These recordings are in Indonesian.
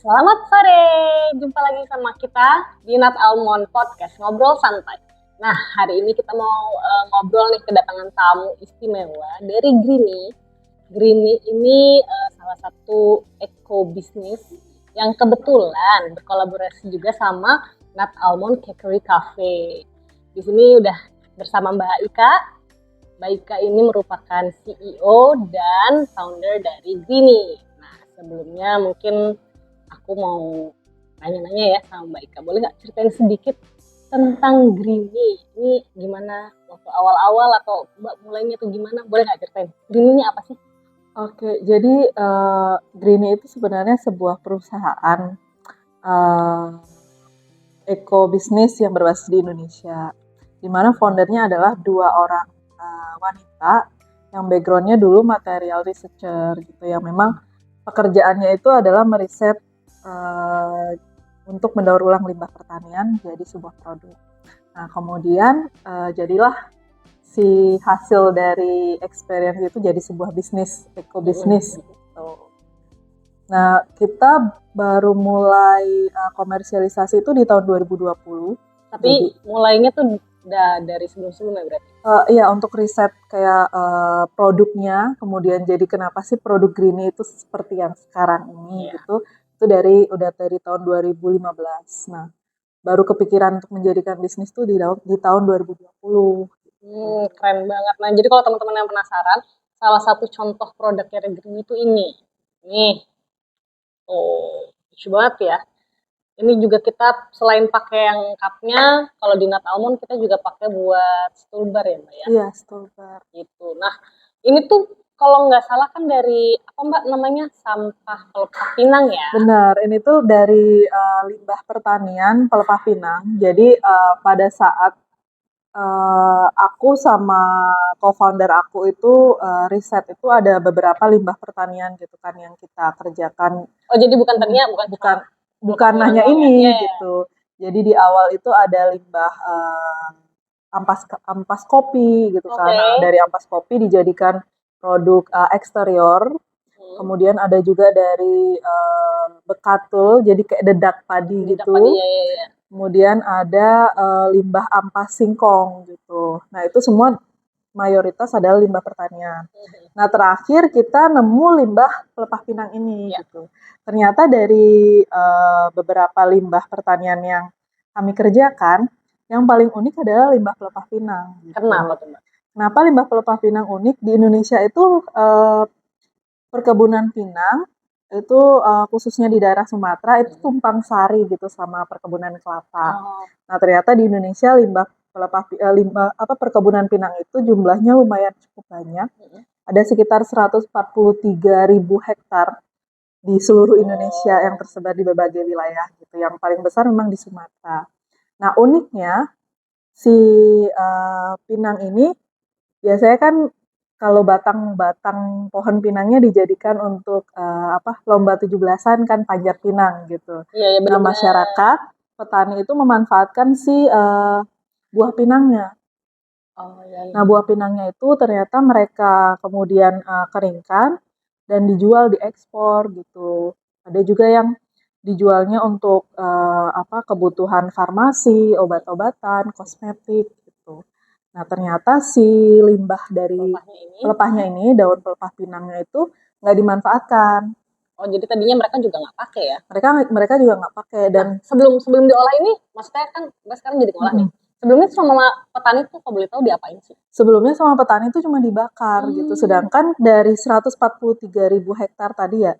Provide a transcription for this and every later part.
Selamat sore, jumpa lagi sama kita di Nat Almond Podcast, ngobrol santai. Nah, hari ini kita mau ngobrol nih kedatangan tamu istimewa dari Greeny. Greeny ini salah satu eco bisnis yang kebetulan berkolaborasi juga sama Nat Almond Cakery Cafe. Di sini udah bersama Mbak Ika. Mbak Ika ini merupakan CEO dan founder dari Greeny. Nah, sebelumnya mungkin aku mau nanya-nanya ya sama Mbak Ika. Boleh nggak ceritain sedikit tentang Greeny? Ini gimana waktu awal-awal atau Mbak mulainya tuh gimana? Boleh nggak ceritain? Greeny ini apa sih? Oke, jadi Greeny itu sebenarnya sebuah perusahaan eco bisnis yang berbasis di Indonesia, di mana foundernya adalah dua orang wanita yang backgroundnya dulu material researcher gitu, yang memang pekerjaannya itu adalah meriset untuk mendaur ulang limbah pertanian jadi sebuah produk. Nah, kemudian jadilah si hasil dari experience itu jadi sebuah bisnis, eco bisnis gitu. Nah, kita baru mulai komersialisasi itu di tahun 2020. Tapi mulainya tuh dari sebelum-sebelumnya berarti? Iya, untuk riset kayak produknya, kemudian jadi kenapa sih produk Greeny itu seperti yang sekarang ini gitu. Itu udah dari tahun 2015. Nah, baru kepikiran untuk menjadikan bisnis tuh di tahun 2020. Keren banget. Nah, jadi kalau teman-teman yang penasaran, salah satu contoh produknya Greeny itu ini. Nih. Oh, lucu banget ya. Ini juga kita selain pakai yang cupnya, kalau di Nat Almond kita juga pakai buat stool bar ya Mbak ya? Iya, stool bar. Gitu. Nah, ini tuh kalau nggak salah kan dari apa Mbak namanya sampah pelepah pinang ya? Benar, ini tuh dari limbah pertanian pelepah pinang. Jadi pada saat aku sama co-founder aku itu riset itu ada beberapa limbah pertanian gitu kan yang kita kerjakan. Oh jadi bukan tadinya bukan hanya ini gitu. Jadi di awal itu ada limbah ampas kopi gitu kan. Nah, dari ampas kopi dijadikan produk eksterior. Kemudian ada juga dari bekatul, jadi kayak dedak padi gitu. Kemudian ada limbah ampas singkong gitu. Nah, itu semua mayoritas adalah limbah pertanian. Nah, terakhir kita nemu limbah pelepah pinang ini gitu. Ternyata dari beberapa limbah pertanian yang kami kerjakan, yang paling unik adalah limbah pelepah pinang. Gitu. Kenapa tuh Mbak? Kenapa limbah pelepah pinang unik? Di Indonesia itu perkebunan pinang itu khususnya di daerah Sumatera itu tumpang sari gitu sama perkebunan kelapa. Nah, ternyata di Indonesia perkebunan pinang itu jumlahnya lumayan cukup banyak. Ada sekitar 143.000 hektar di seluruh Indonesia yang tersebar di berbagai wilayah gitu. Yang paling besar memang di Sumatera. Nah, uniknya si pinang ini biasanya kan kalau batang pohon pinangnya dijadikan untuk lomba 17-an kan panjat pinang gitu. Iya, nah, masyarakat petani itu memanfaatkan si buah pinangnya. Nah, buah pinangnya itu ternyata mereka kemudian keringkan dan dijual, diekspor gitu. Ada juga yang dijualnya untuk kebutuhan farmasi, obat-obatan, kosmetik gitu. Nah, ternyata si limbah dari pelepahnya ini, daun pelepah pinangnya itu nggak dimanfaatkan. Oh, jadi tadinya mereka juga nggak pakai ya? Mereka juga nggak pakai. Dan sebelum diolah ini, maksudnya kan sekarang jadi ngolah nih. Sebelumnya sama petani tuh kalau boleh tahu diapain sih? Sebelumnya sama petani itu cuma dibakar gitu. Sedangkan dari 143.000 hektar tadi ya,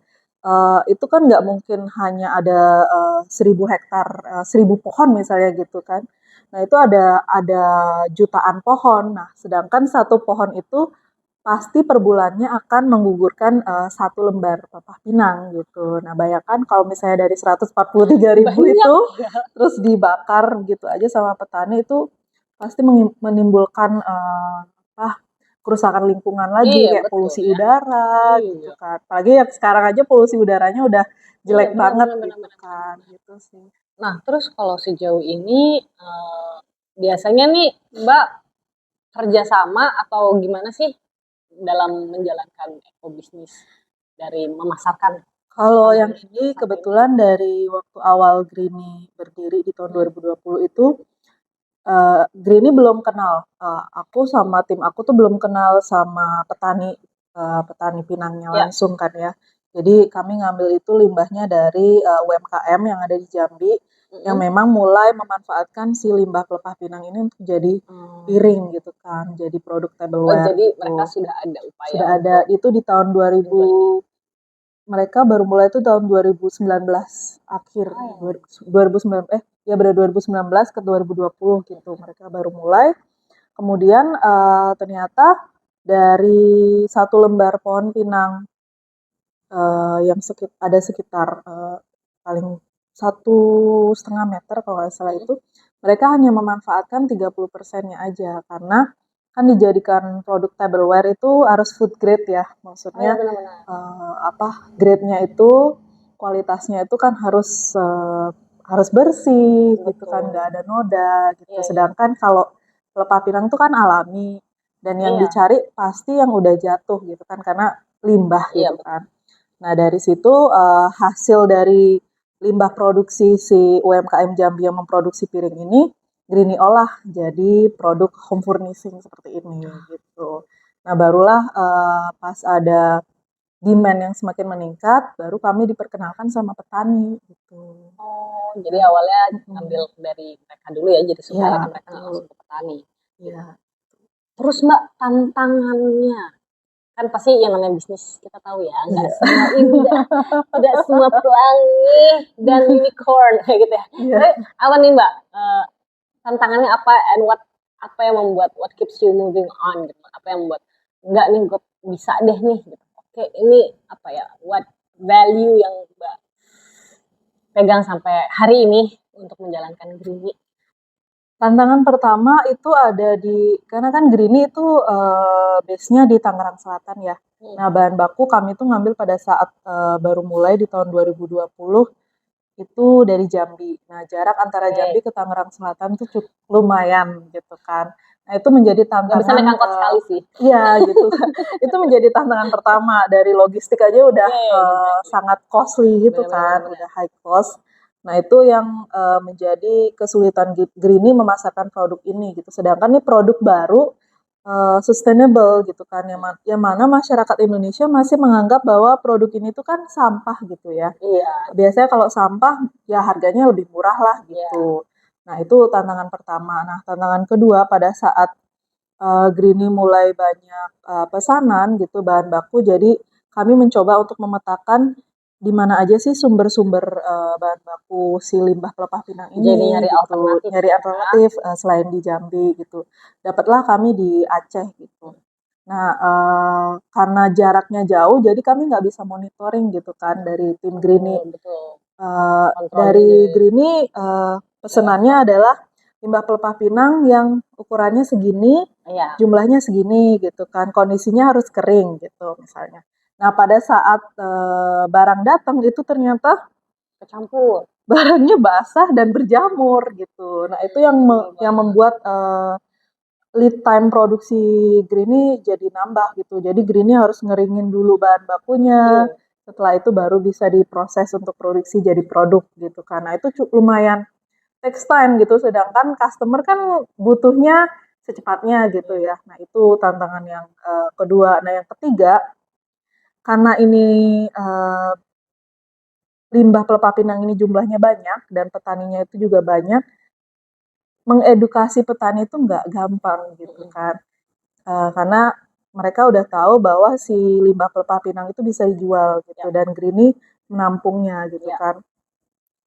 itu kan nggak mungkin hanya ada 1.000 hektar, 1.000 pohon misalnya gitu kan. Nah, itu ada jutaan pohon. Nah, sedangkan satu pohon itu pasti per bulannya akan menggugurkan 1 lembar pelepah pinang gitu. Nah, bayangkan kalau misalnya dari 143.000 itu terus dibakar gitu aja sama petani, itu pasti menimbulkan kerusakan lingkungan lagi, kayak polusi udara gitu kan. Apalagi yang sekarang aja polusi udaranya udah jelek banget gitu kan, gitu sih. Nah, terus kalau sejauh ini biasanya nih Mbak kerjasama atau gimana sih dalam menjalankan eco bisnis dari memasarkan? Kalau sama yang ini satu ini? kebetulan dari waktu awal Greenie berdiri di tahun 2020 itu, Greenie belum kenal, aku sama tim aku tuh belum kenal sama petani, petani pinangnya Ya. langsung kan ya. Jadi kami ngambil itu limbahnya dari, UMKM yang ada di Jambi, yang memang mulai memanfaatkan si limbah pelepah pinang ini untuk jadi piring gitu kan, jadi produk Oh, tableware jadi mereka gitu. sudah ada upaya Sudah ada, untuk itu di tahun 2000, menjualnya. mereka baru mulai itu tahun 2019 akhir, Oh, 2009, ya benar 2019 ke 2020 gitu, mereka baru mulai. Kemudian ternyata dari satu lembar pohon pinang yang ada sekitar paling 1,5 meter kalau nggak salah itu, mereka hanya memanfaatkan 30%-nya aja karena kan dijadikan produk tableware itu harus food grade ya, oh maksudnya ya benar-benar. grade-nya itu kualitasnya itu kan harus bersih gitu kan, Betul. nggak ada noda gitu. Iya, iya. Sedangkan kalau pelepah pinang itu kan alami dan yang Iya, dicari pasti yang udah jatuh gitu kan karena limbah iya gitu betul. kan. Nah dari situ hasil dari limbah produksi si UMKM Jambi yang memproduksi piring ini Greenie olah jadi produk home furnishing seperti ini gitu. Nah barulah pas ada demand yang semakin meningkat, baru kami diperkenalkan sama petani gitu. Oh, jadi Nah, awalnya ngambil mm-mm. dari mereka dulu ya, jadi supplier Ya mereka nggak betul. langsung ke petani. Gitu. Ya, Terus Mbak, tantangannya kan pasti yang namanya bisnis kita tahu ya, nggak iya, semua indah, tidak semua pelangi dan unicorn kayak gitu ya. iya. Tapi apa nih Mbak? Tantangannya apa and apa yang membuat what keeps you moving on gitu? Apa yang membuat enggak nih gue bisa deh nih gitu. Oke, ini apa ya? What value yang Mbak pegang sampai hari ini untuk menjalankan Greenie? Tantangan pertama itu ada karena kan Greenie itu base-nya di Tangerang Selatan ya. Hmm. Nah, bahan baku kami tuh ngambil pada saat baru mulai di tahun 2020 itu dari Jambi. Nah, jarak antara Oke, Jambi ke Tangerang Selatan tuh cukup lumayan gitu kan. Nah, itu menjadi nggak bisa naik tantangan, angkot sekali sih. iya gitu kan. Itu menjadi tantangan pertama, dari logistik aja udah Oke, exactly. sangat costly gitu Benar-benar kan, benar-benar. udah high cost. Nah, itu yang menjadi kesulitan Greenie memasarkan produk ini gitu. Sedangkan ini produk baru, sustainable gitu kan, yang mana masyarakat Indonesia masih menganggap bahwa produk ini tuh kan sampah gitu ya. Iya, Biasanya kalau sampah ya harganya lebih murah lah iya. gitu. Nah, itu tantangan pertama. Nah, tantangan kedua pada saat Greenie mulai banyak pesanan gitu bahan baku, jadi kami mencoba untuk memetakan di mana aja sih sumber-sumber bahan baku si limbah pelepah pinang Jadi ini nyari gitu, alternatif nyari ya. alternatif selain di Jambi gitu. Dapatlah kami di Aceh gitu. Nah, karena jaraknya jauh, jadi kami nggak bisa monitoring gitu kan dari tim Greenie. Betul, betul. Kontrol Dari dari Greenie pesenannya adalah limbah pelepah pinang yang ukurannya segini, iya, jumlahnya segini gitu kan, kondisinya harus kering gitu misalnya. Nah pada saat barang datang itu ternyata kecampur. barangnya basah dan berjamur gitu. Nah itu Betul yang banget. membuat lead time produksi Greenie jadi nambah gitu. Jadi Greenie harus ngeringin dulu bahan bakunya, Iya. setelah itu baru bisa diproses untuk produksi jadi produk gitu. Karena itu lumayan takes time gitu. Sedangkan customer kan butuhnya secepatnya gitu ya. Nah itu tantangan yang kedua. Nah yang ketiga, karena ini limbah pelepah pinang ini jumlahnya banyak dan petaninya itu juga banyak, mengedukasi petani itu nggak gampang gitu kan. Karena mereka udah tahu bahwa si limbah pelepah pinang itu bisa dijual gitu Ya, dan Greenie menampungnya gitu ya. kan.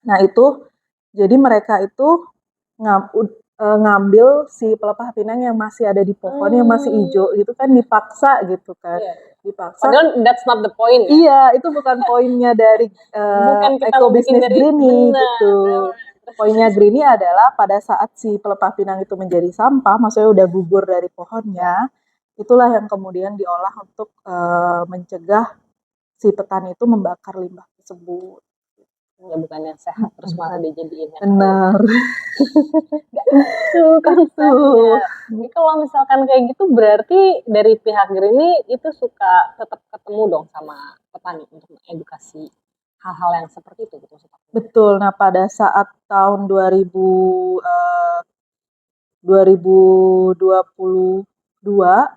Nah itu jadi mereka itu ngambil si pelepah pinang yang masih ada di pohon yang masih hijau Hmm, gitu kan, dipaksa gitu kan. iya. Dipaksa. Padahal that's not the point ya. Iya, itu bukan poinnya dari Bukan kita mau bikin ekobisnis dari Greenie benar. gitu. Terus, Poinnya terus. Greenie adalah pada saat si pelepah pinang itu menjadi sampah, maksudnya udah gugur dari Ya, pohonnya, itulah yang kemudian diolah untuk mencegah si petani itu membakar limbah tersebut. ya bukan yang sehat terus malah dijadiin yang lain ya. Benar, Gak gitu itu. konsepnya. Jadi kalau misalkan kayak gitu berarti dari pihak Grini itu suka tetap ketemu dong sama petani untuk mengedukasi. hal-hal yang seperti itu gitu maksud aku. Betul. Nah, pada saat tahun 2022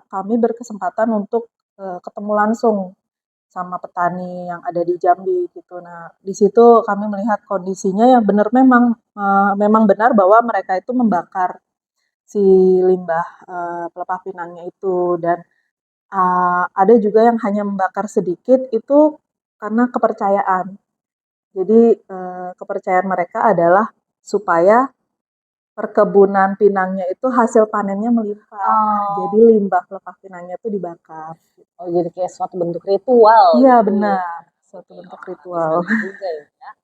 kami berkesempatan untuk ketemu langsung sama petani yang ada di Jambi gitu. Nah, di situ kami melihat kondisinya yang benar memang benar bahwa mereka itu membakar si limbah pelepah pinangnya itu, dan ada juga yang hanya membakar sedikit itu karena kepercayaan. Jadi kepercayaan mereka adalah supaya perkebunan pinangnya itu hasil panennya melimpah. Jadi limbah pelepah pinangnya itu dibakar. Oh, jadi kayak suatu bentuk ritual Iya gitu. benar, suatu bentuk ritual. Di sana juga ya.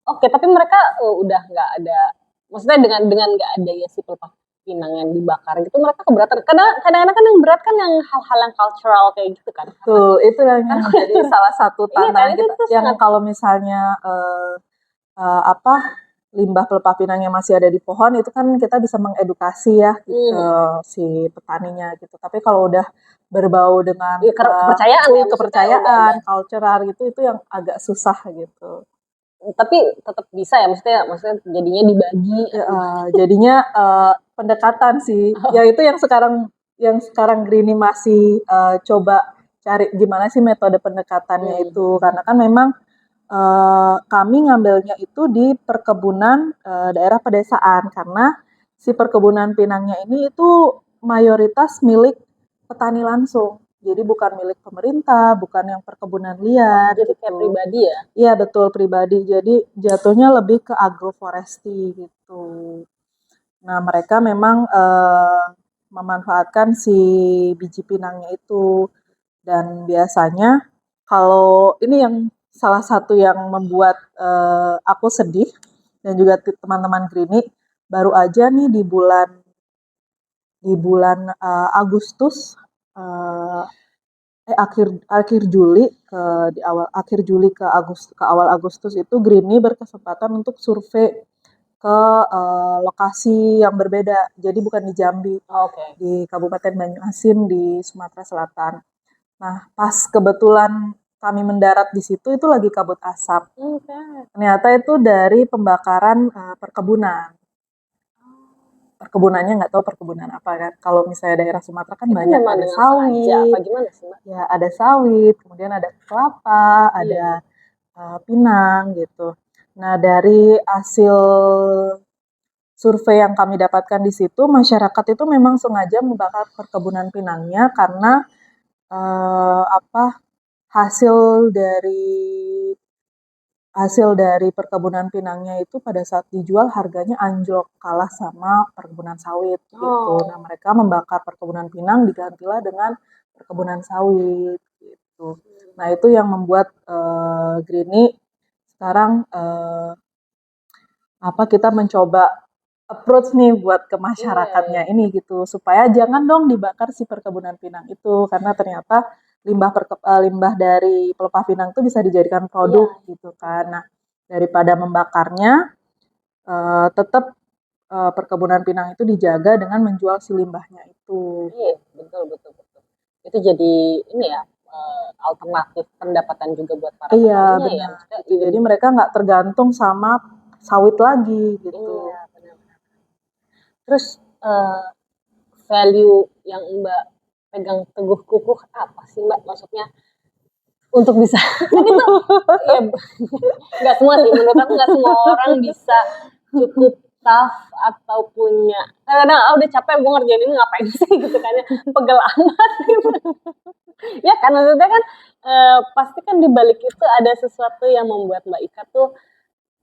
Oke, tapi mereka udah nggak ada, maksudnya dengan nggak ada ya si pelepah pinang yang dibakar gitu, mereka keberatan. Kadang-kadang kan yang berat kan yang hal-hal yang cultural kayak gitu kan. Betul, itu yang menjadi salah satu Iya kan, tantangan itu kita. tuh Yang sangat kalau misalnya apa limbah pelepah pinang yang masih ada di pohon itu kan kita bisa mengedukasi ya si petaninya gitu. Tapi kalau udah berbau dengan kepercayaan ya, maksudnya kepercayaan, cultural gitu, itu yang agak susah gitu. tapi tetap bisa ya, maksudnya jadinya dibagi. Jadinya pendekatan sih. Ya itu yang sekarang Greeny masih coba cari gimana sih metode pendekatannya itu, karena kan memang kami ngambilnya itu di perkebunan daerah pedesaan, karena si perkebunan pinangnya ini itu mayoritas milik petani langsung. Jadi bukan milik pemerintah, bukan yang perkebunan liar. Jadi gitu. kayak pribadi ya? Iya betul, pribadi. Jadi jatuhnya lebih ke agroforestry gitu. Nah mereka memang memanfaatkan si biji pinangnya itu, dan biasanya kalau ini yang salah satu yang membuat aku sedih dan juga teman-teman Greeny, baru aja nih di bulan Agustus akhir Juli ke awal Agustus itu Greeny berkesempatan untuk survei ke lokasi yang berbeda. Jadi bukan di Jambi, di Kabupaten Banyuasin di Sumatera Selatan. Nah, pas kebetulan kami mendarat di situ itu lagi kabut asap. Ternyata itu dari pembakaran perkebunan. Perkebunannya nggak tahu perkebunan apa kan. Kalau misalnya daerah Sumatera kan Itu banyak memang ada dengan sawit. sengaja apa gimana sih, Mbak? Ya, ada sawit, kemudian ada kelapa, ada pinang gitu. Nah, dari hasil survei yang kami dapatkan di situ, masyarakat itu memang sengaja membakar perkebunan pinangnya karena hasil dari perkebunan pinangnya itu pada saat dijual harganya anjlok, kalah sama perkebunan sawit gitu. Nah, mereka membakar perkebunan pinang digantilah dengan perkebunan sawit gitu. Nah, itu yang membuat Greeny sekarang kita mencoba approach nih buat ke masyarakatnya ini gitu, supaya jangan dong dibakar si perkebunan pinang itu, karena ternyata limbah dari pelepah pinang itu bisa dijadikan produk gitu kan. Nah, daripada membakarnya, tetap perkebunan pinang itu dijaga dengan menjual si limbahnya itu. Iya, betul. Itu jadi ini ya, alternatif pendapatan juga buat para Iya, petaninya ya. benar. Jadi mereka nggak tergantung sama sawit lagi gitu. Iya, benar. Terus value yang Mbak pegang teguh kukuh apa sih, Mbak? Maksudnya untuk bisa kan itu ya nggak semua sih, menurut aku nggak semua orang bisa cukup tough atau punya, kadang udah capek gue ngerjain ini ngapain sih gitu kan ya, pegel amat gitu. Ya kan, maksudnya kan pasti kan di balik itu ada sesuatu yang membuat Mbak Ika tuh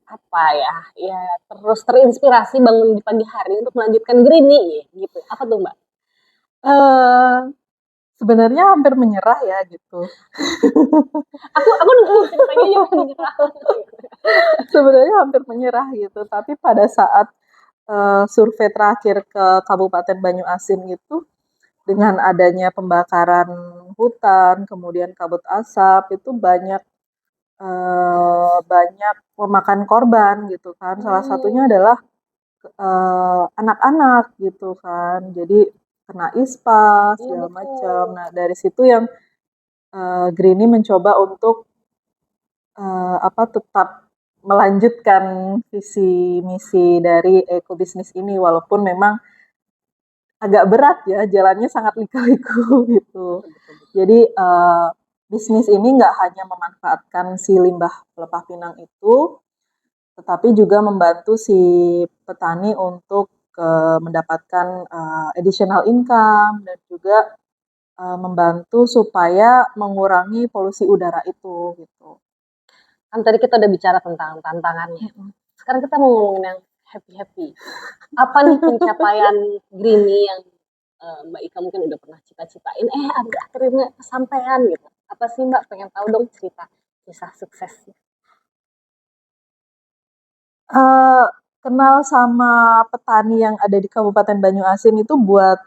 apa ya terus terinspirasi bangun di pagi hari untuk melanjutkan Greeny gitu. Apa tuh, Mbak? Sebenarnya hampir menyerah ya gitu. Aku ceritanya juga menyerah. Sebenarnya hampir menyerah gitu, tapi pada saat survei terakhir ke Kabupaten Banyuasin itu, dengan adanya pembakaran hutan, kemudian kabut asap, itu banyak memakan korban gitu kan. Salah satunya adalah anak-anak gitu kan. Jadi kena ispa segala macam. Nah, dari situ yang Greeny mencoba untuk tetap melanjutkan visi misi dari ekobisnis ini walaupun memang agak berat ya, jalannya sangat liku-liku gitu. Jadi bisnis ini nggak hanya memanfaatkan si limbah pelepah pinang itu, tetapi juga membantu si petani untuk mendapatkan additional income dan juga membantu supaya mengurangi polusi udara itu gitu. Kan tadi kita udah bicara tentang tantangannya. Sekarang kita mau ngomongin yang happy-happy. Apa nih pencapaian Greenie yang Mbak Ika mungkin udah pernah cita-citain, akhirnya kesampaian gitu. Apa sih Mbak, pengen tahu dong cerita kisah suksesnya. Kenal sama petani yang ada di Kabupaten Banyuasin itu buat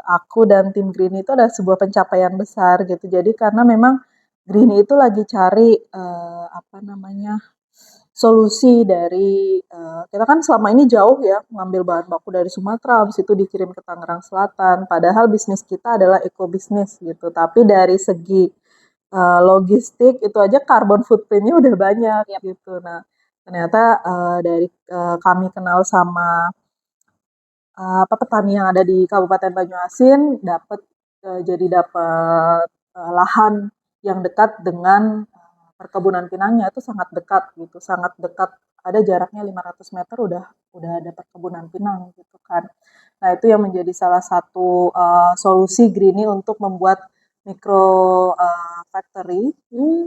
aku dan tim Greenie itu adalah sebuah pencapaian besar gitu. Jadi karena memang Greenie itu lagi cari solusi dari kita kan selama ini jauh ya ngambil bahan baku dari Sumatera, habis itu dikirim ke Tangerang Selatan. Padahal bisnis kita adalah ekobisnis gitu. Tapi dari segi logistik itu aja carbon footprint-nya udah banyak gitu. Nah, ternyata dari kami kenal sama petani yang ada di Kabupaten Banyuasin dapat lahan yang dekat dengan perkebunan pinangnya itu sangat dekat gitu, sangat dekat. Ada jaraknya 500 meter udah ada perkebunan pinang gitu kan. Nah, itu yang menjadi salah satu solusi Greenie untuk membuat mikro factory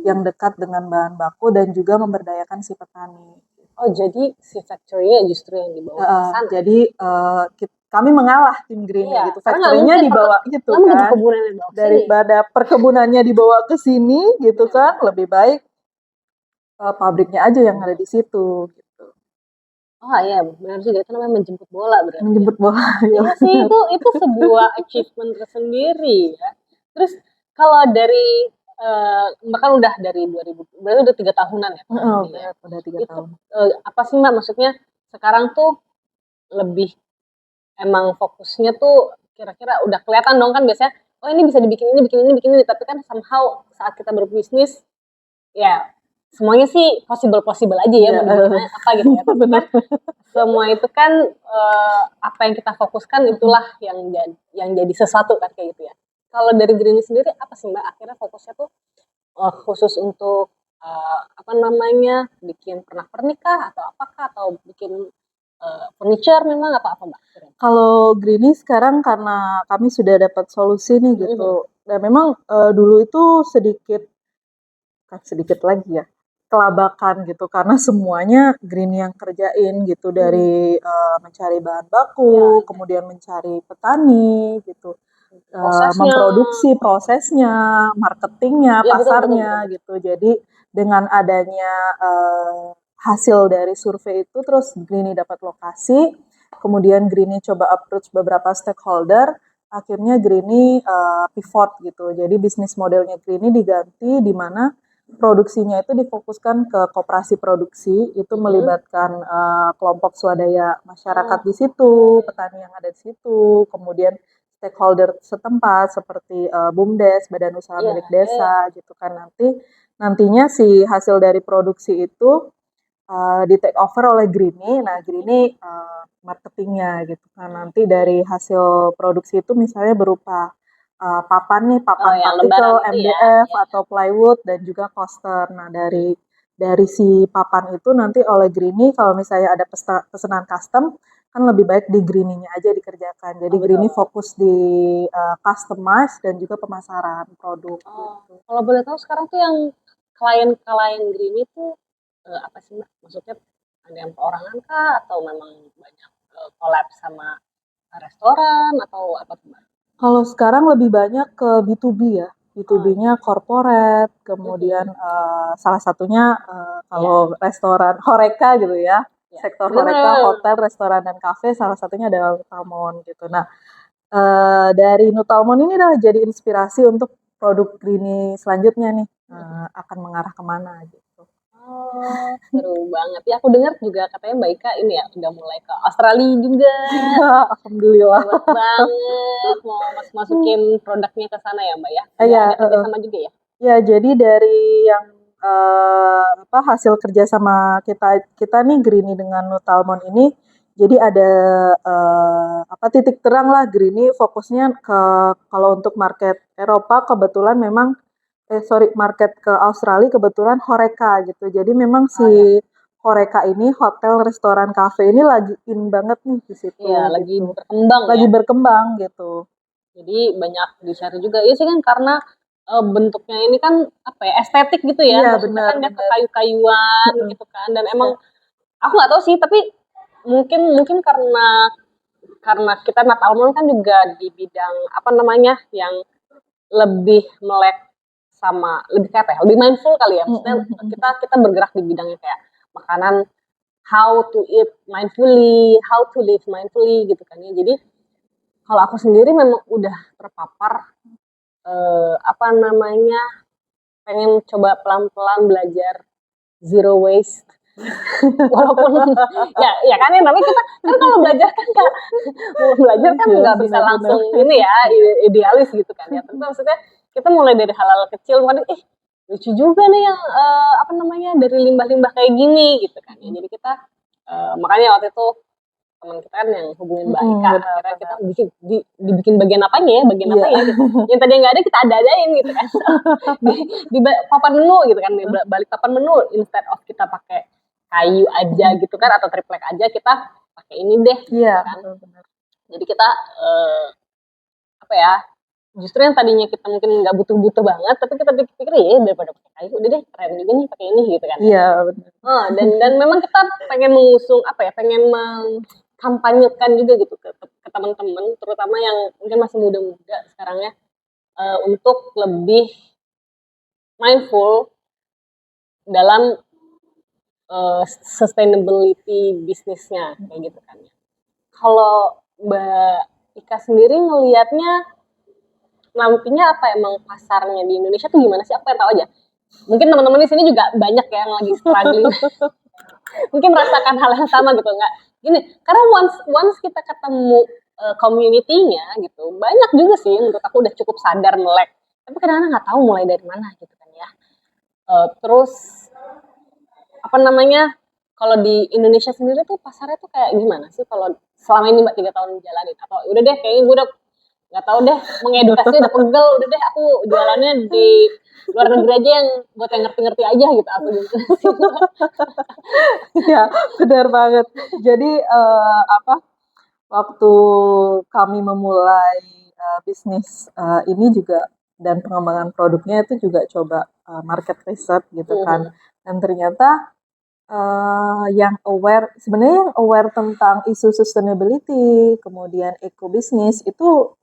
yang dekat dengan bahan baku dan juga memberdayakan si petani. Oh, jadi si factory-nya justru yang dibawa ke sana. Jadi kami mengalah tim Greenie gitu. Factory-nya dibawa gitu kan. Daripada perkebunannya dibawa ke sini gitu kan, lebih baik pabriknya aja yang ada di situ gitu. Oh iya, benar juga, itu namanya menjemput bola berarti. Menjemput bola. Iya sih, itu sebuah achievement tersendiri ya. Terus kalau dari bahkan udah dari 2000, berarti udah 3 tahunan ya? Udah 3 tahun. Apa sih Mbak, maksudnya sekarang tuh lebih emang fokusnya tuh kira-kira udah kelihatan dong kan biasanya, oh ini bisa dibikin ini, bikin ini, tapi kan somehow saat kita berbisnis, ya semuanya sih possible aja ya, bikinnya apa gitu ya. Tapi kan semua itu kan apa yang kita fokuskan itulah yang jadi sesuatu kan kayak gitu ya. Kalau dari Greenie sendiri apa sih Mbak, akhirnya fokusnya tuh khusus untuk bikin pernak-pernik kah atau apakah, atau bikin furniture memang apa Mbak? Kalau Greenie sekarang karena kami sudah dapat solusi nih gitu. Dan memang dulu itu sedikit lagi ya kelabakan gitu karena semuanya Greenie yang kerjain gitu dari mencari bahan baku, kemudian mencari petani gitu, memproduksi prosesnya, marketingnya, pasarnya gitu. Jadi dengan adanya hasil dari survei itu terus Greenie dapat lokasi, kemudian Greenie coba approach beberapa stakeholder, akhirnya Greenie pivot gitu. Jadi bisnis modelnya Greenie diganti di mana produksinya itu difokuskan ke koperasi produksi, itu melibatkan kelompok swadaya masyarakat di situ, petani yang ada di situ, kemudian stakeholder setempat seperti BUMDes, Badan Usaha Milik Desa gitu kan. Nantinya si hasil dari produksi itu di take over oleh Greenie. Nah, Greenie marketingnya gitu kan. Nanti dari hasil produksi itu misalnya berupa papan partikel MDF atau plywood dan juga coaster. Nah, dari si papan itu nanti oleh Greenie kalau misalnya ada pesanan custom kan lebih baik di Greenie-nya aja dikerjakan. Jadi Greenie fokus di customize dan juga pemasaran produk. Gitu. Kalau boleh tahu sekarang tuh yang klien Greenie tuh apa sih Mbak? Maksudnya ada yang perorangan kah atau memang banyak collab sama restoran atau apa tuh Mbak? Kalau sekarang lebih banyak ke B2B ya. B2B-nya corporate, kemudian salah satunya kalau restoran Horeca gitu ya. Sektor Horeca, hotel, restoran, dan kafe salah satunya adalah Nutalmon gitu. Nah, dari Nutalmon ini adalah jadi inspirasi untuk produk Greenie selanjutnya nih, akan mengarah kemana gitu. Oh, seru banget. Ya aku dengar juga katanya Mbak Ika ini ya udah mulai ke Australia juga. Alhamdulillah. Hebat banget, mau masukin produknya ke sana ya Mbak ya? Iya. Ada kerjasama juga ya? Ya, jadi dari yang hasil kerja sama kita nih Greenie dengan Nutalmon ini, jadi ada titik terang lah. Greenie fokusnya ke, kalau untuk market Eropa kebetulan memang market ke Australia kebetulan Horeca gitu. Jadi memang si Horeca ini hotel, restoran, cafe ini lagi in banget nih di situ. Iya, lagi gitu. berkembang Lagi ya. berkembang gitu. Jadi banyak dicari juga. Iya sih kan karena bentuknya ini kan apa ya, estetik gitu ya. Iya, Maksudnya kan dia benar. kayu-kayuan gitu kan. Dan emang aku nggak tahu sih, tapi mungkin karena kita Natalmon kan juga di bidang apa namanya yang lebih melek sama lebih kayak apa ya, lebih mindful kali ya. Maksudnya kita bergerak di bidangnya kayak makanan, how to eat mindfully, how to live mindfully gitu kan ya. Jadi kalau aku sendiri memang udah terpapar apa namanya, pengen coba pelan-pelan belajar zero waste. Walaupun ya kan ya, tapi kita kan kalau belajar kan belajar kan Iya, nggak bisa benar-benar. langsung ini ya idealis gitu kan ya. Tapi maksudnya kita mulai dari hal-hal kecil, kan lucu juga nih yang apa namanya, dari limbah-limbah kayak gini gitu kan ya. Jadi kita makanya waktu itu teman kita kan yang hubungin Mbak Ika, akhirnya kita dibikin bagian apanya ya gitu. Yang tadi nggak ada kita ada-adain gitu kan. di papan menu gitu kan, di balik papan menu, instead of kita pakai kayu aja gitu kan atau triplek aja, kita pakai ini deh gitu kan. Jadi kita apa ya, justru yang tadinya kita mungkin nggak butuh-butuh banget, tapi kita pikir-pikir ya daripada pakai kayu udah deh keren juga nih pakai ini gitu kan. Iya, benar. Dan memang kita pengen mengusung apa ya, pengen mengkampanyekan juga gitu ke teman-teman, terutama yang mungkin masih muda-muda sekarang ya, untuk lebih mindful dalam sustainability bisnisnya kayak gitu kan. Kalau Mbak Ika sendiri ngelihatnya nantinya apa, emang pasarnya di Indonesia tuh gimana sih? Aku pengen tahu aja. Mungkin teman-teman di sini juga banyak ya yang lagi struggling. Mungkin merasakan hal yang sama gitu, nggak? Gini, karena once kita ketemu community-nya gitu, banyak juga sih menurut aku udah cukup sadar melek. Tapi kadang-kadang nggak tahu mulai dari mana gitu kan ya. Terus apa namanya, kalau di Indonesia sendiri tuh pasarnya tuh kayak gimana sih kalau selama ini Mbak 3 tahun jalanin? Atau udah deh kayaknya gue udah nggak tahu deh, mengedukasi udah pegel, udah deh aku jualannya di luar negeri aja yang buat yang ngerti-ngerti aja gitu aku gitu. Ya, benar banget. Jadi waktu kami memulai bisnis ini juga, dan pengembangan produknya itu juga coba market research gitu kan. Dan ternyata sebenarnya yang aware tentang isu sustainability, kemudian eco business itu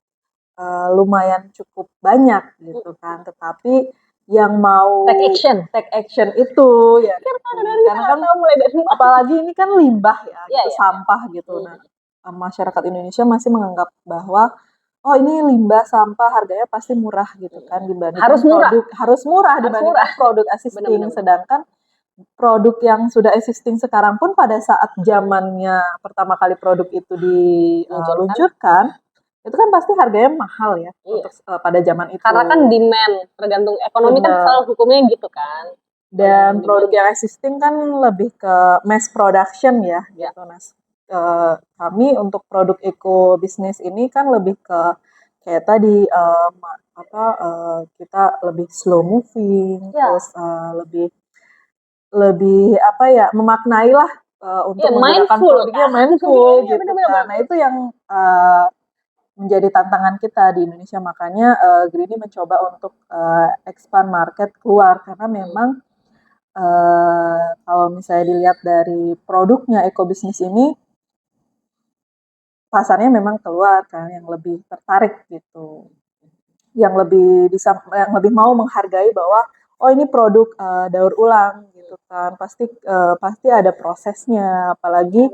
lumayan cukup banyak gitu kan. Tetapi yang mau take action itu ya, karena kan mulai dari apalagi ini kan limbah ya, ya, gitu, sampah gitu. Nah, masyarakat Indonesia masih menganggap bahwa oh ini limbah sampah harganya pasti murah gitu kan, dibandingkan harus murah dibandingkan produk existing. Sedangkan produk yang sudah existing sekarang pun pada saat zamannya pertama kali produk itu diluncurkan, itu kan pasti harganya mahal ya untuk pada zaman itu. Karena kan demand, tergantung ekonomi kan selalu hukumnya gitu kan. Dan produk yang existing kan lebih ke mass production ya, gitu. Nah, kami untuk produk eco business ini kan lebih ke kayak tadi kita lebih slow moving, terus lebih apa ya, memaknai lah untuk menggunakan produknya mindful gitu kan. Nah itu yang menjadi tantangan kita di Indonesia, makanya Greenie mencoba untuk expand market keluar, karena memang kalau misalnya dilihat dari produknya ekobisnis ini, pasarnya memang keluar kan, yang lebih tertarik gitu, yang lebih mau menghargai bahwa oh ini produk daur ulang gitu kan, pasti ada prosesnya, apalagi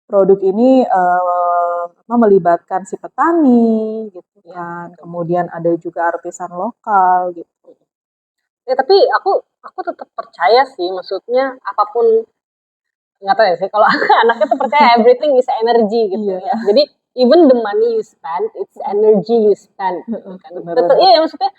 produk ini melibatkan si petani gitu kan, kemudian ada juga artisan lokal gitu. Ya tapi aku tetap percaya sih, maksudnya apapun, nggak tahu ya sih kalau anaknya tuh percaya everything is energy gitu ya. Jadi even the money you spend, it's energy you spend gitu kan. Tetap iya maksudnya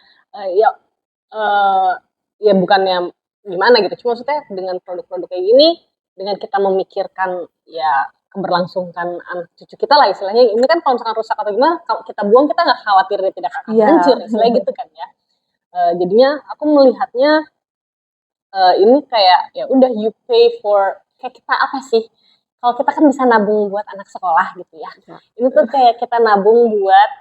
ya bukannya gimana gitu. Cuma maksudnya dengan produk-produk kayak gini, dengan kita memikirkan ya keberlangsungan anak cucu kita lah istilahnya. Ini kan kalau misalkan rusak atau gimana, kalau kita buang kita nggak khawatir dia tidak akan Iya. hancur, istilahnya gitu kan ya. Jadinya aku melihatnya ini kayak ya udah you pay for kayak kita apa sih? Kalau kita kan bisa nabung buat anak sekolah gitu ya. Ya. Ini tuh kayak kita nabung buat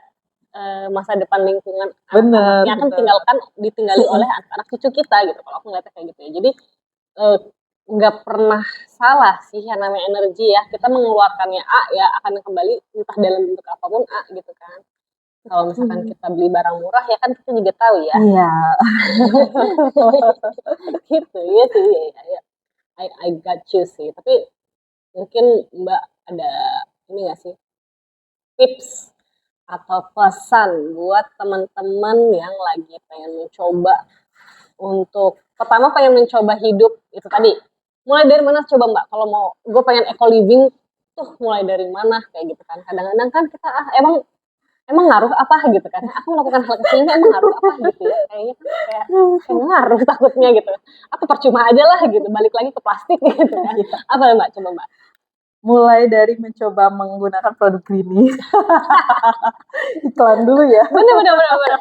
masa depan lingkungan Bener, anak-anaknya kan ditinggali oleh anak-anak cucu kita gitu. Kalau aku ngeliatnya kayak gitu ya. Jadi nggak pernah salah sih yang namanya energi ya. Kita mengeluarkannya A ya akan kembali entah dalam bentuk apapun A gitu kan. Kalau misalkan kita beli barang murah ya kan kita juga tahu ya. Iya. Gitu ya sih. Ya. I got you sih. Tapi mungkin Mbak ada ini nggak sih tips atau pesan buat teman-teman yang lagi pengen mencoba untuk pertama pengen mencoba hidup itu tadi. Mulai dari mana coba Mbak? Kalau mau gue pengen eco living tuh mulai dari mana kayak gitu kan. Kadang-kadang kan kita emang ngaruh apa gitu kan. Aku melakukan hal kecil ini emang ngaruh apa gitu ya. Kayaknya kan kayak ngaruh takutnya gitu. Aku percuma aja lah gitu. Balik lagi ke plastik gitu kan. Apa Mbak? Coba Mbak. Mulai dari mencoba menggunakan produk Greenie. Iklan dulu ya. Bener.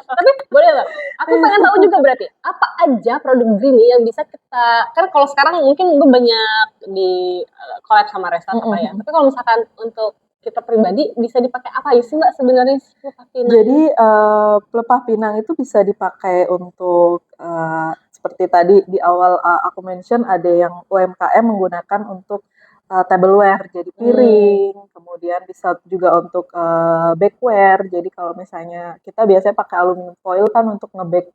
Tapi boleh nggak? Aku pengen tahu juga berarti apa aja produk Greenie yang bisa kita kan kalau sekarang mungkin gue banyak di collab sama Resta apa ya. Tapi kalau misalkan untuk kita pribadi bisa dipakai apa aja sih Mbak sebenarnya pelepah pinang? Jadi pelepah pinang itu bisa dipakai untuk seperti tadi di awal aku mention ada yang UMKM menggunakan untuk tableware, jadi piring, kemudian bisa juga untuk bakeware. Jadi kalau misalnya kita biasanya pakai aluminium foil kan untuk nge-bake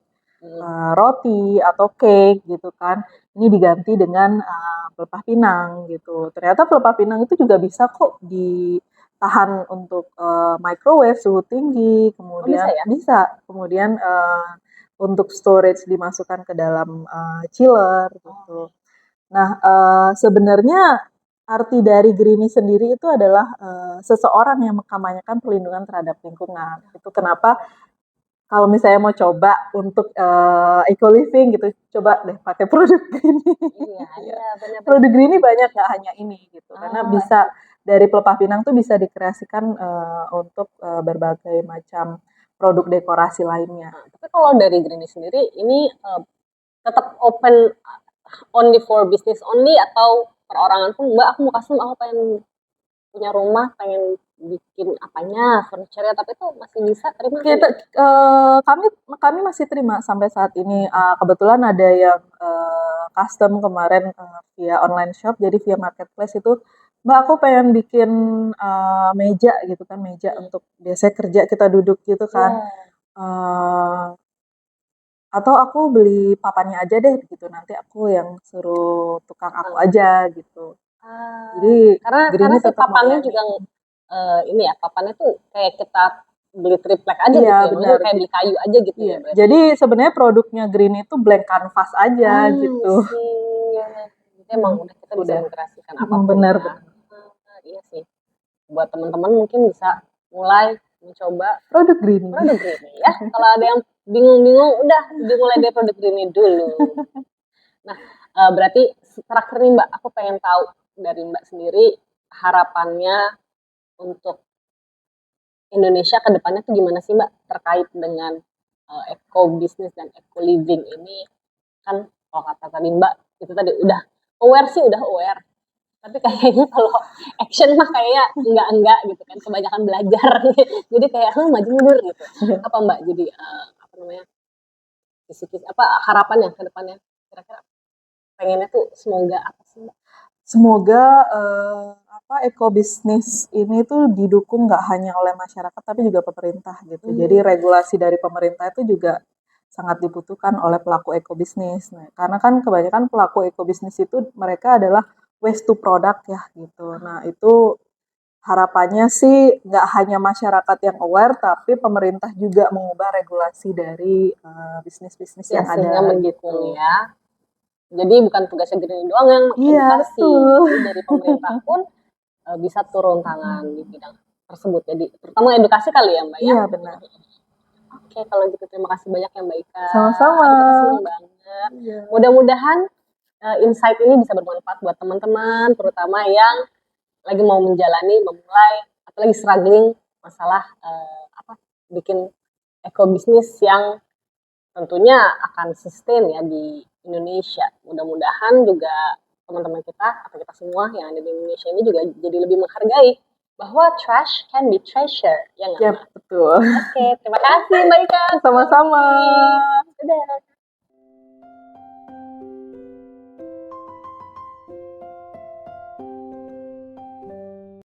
roti atau cake gitu kan. Ini diganti dengan pelepah pinang gitu. Ternyata pelepah pinang itu juga bisa kok ditahan untuk microwave suhu tinggi, kemudian bisa. Kemudian untuk storage dimasukkan ke dalam chiller gitu. Nah, sebenarnya arti dari Greenie sendiri itu adalah seseorang yang mengkampanyekan perlindungan terhadap lingkungan. Itu kenapa kalau misalnya mau coba untuk eco living gitu, coba deh pakai produk Greenie. Iya, benar. Produk Greenie banyak nggak hanya ini gitu, karena bisa dari pelepah pinang tuh bisa dikreasikan untuk berbagai macam produk dekorasi lainnya. Tapi kalau dari Greenie sendiri ini tetap open only for business only atau perorangan pun Mbak aku mau custom aku pengen punya rumah pengen bikin apanya furniture tapi itu masih bisa terima kita kami masih terima sampai saat ini kebetulan ada yang custom kemarin via online shop jadi via marketplace itu Mbak aku pengen bikin meja gitu kan meja untuk biasanya kerja kita duduk gitu kan atau aku beli papannya aja deh gitu nanti aku yang suruh tukang aku aja gitu. Jadi karena si papannya juga ini ya papannya tuh kayak kita beli triplek aja iya, gitu ya kayak beli kayu aja gitu iya. ya Jadi sebenarnya produknya Greenie itu blank canvas aja gitu. Jadi emang udah kita bisa mengkreasikan apapun benar. Iya sih buat teman-teman mungkin bisa mulai mencoba produk Greenie ya kalau ada yang bingung-bingung udah dimulai dari produk Greenie dulu. Nah berarti terakhir nih Mbak aku pengen tahu dari Mbak sendiri harapannya untuk Indonesia ke depannya tuh gimana sih Mbak terkait dengan eco business dan eco living ini kan kalau kata tadi Mbak itu tadi udah aware tapi kayaknya kalau action mah kayaknya enggak gitu kan kebanyakan belajar jadi kayak maju mundur gitu apa Mbak jadi apa namanya kisi-kisi apa harapannya ke depannya kira-kira pengennya tuh semoga apa sih Mbak? Semoga eco bisnis ini tuh didukung nggak hanya oleh masyarakat tapi juga pemerintah gitu. Jadi regulasi dari pemerintah itu juga sangat dibutuhkan oleh pelaku eco bisnis. Nah, karena kan kebanyakan pelaku eco bisnis itu mereka adalah waste to product ya gitu. Nah itu harapannya sih nggak hanya masyarakat yang aware tapi pemerintah juga mengubah regulasi dari bisnis-bisnis yang ada mendukung ya. Jadi bukan tugasnya Greenie doang yang edukasi. Jadi dari pemerintah pun bisa turun tangan di bidang tersebut. Jadi terutama edukasi kali ya Mbak ya. Iya benar. Oke kalau gitu terima kasih banyak ya Mbak Ika. Sama-sama. Kita senang banget. Mudah-mudahan insight ini bisa bermanfaat buat teman-teman, terutama yang lagi mau memulai, atau lagi struggling masalah bikin ekobisnis yang tentunya akan sustain ya di Indonesia. Mudah-mudahan juga teman-teman kita atau kita semua yang ada di Indonesia ini juga jadi lebih menghargai bahwa trash can be treasure. Ya nggak, Ya, Mbak? betul. Oke, terima kasih Mbak Ika. Sama-sama. Dadah.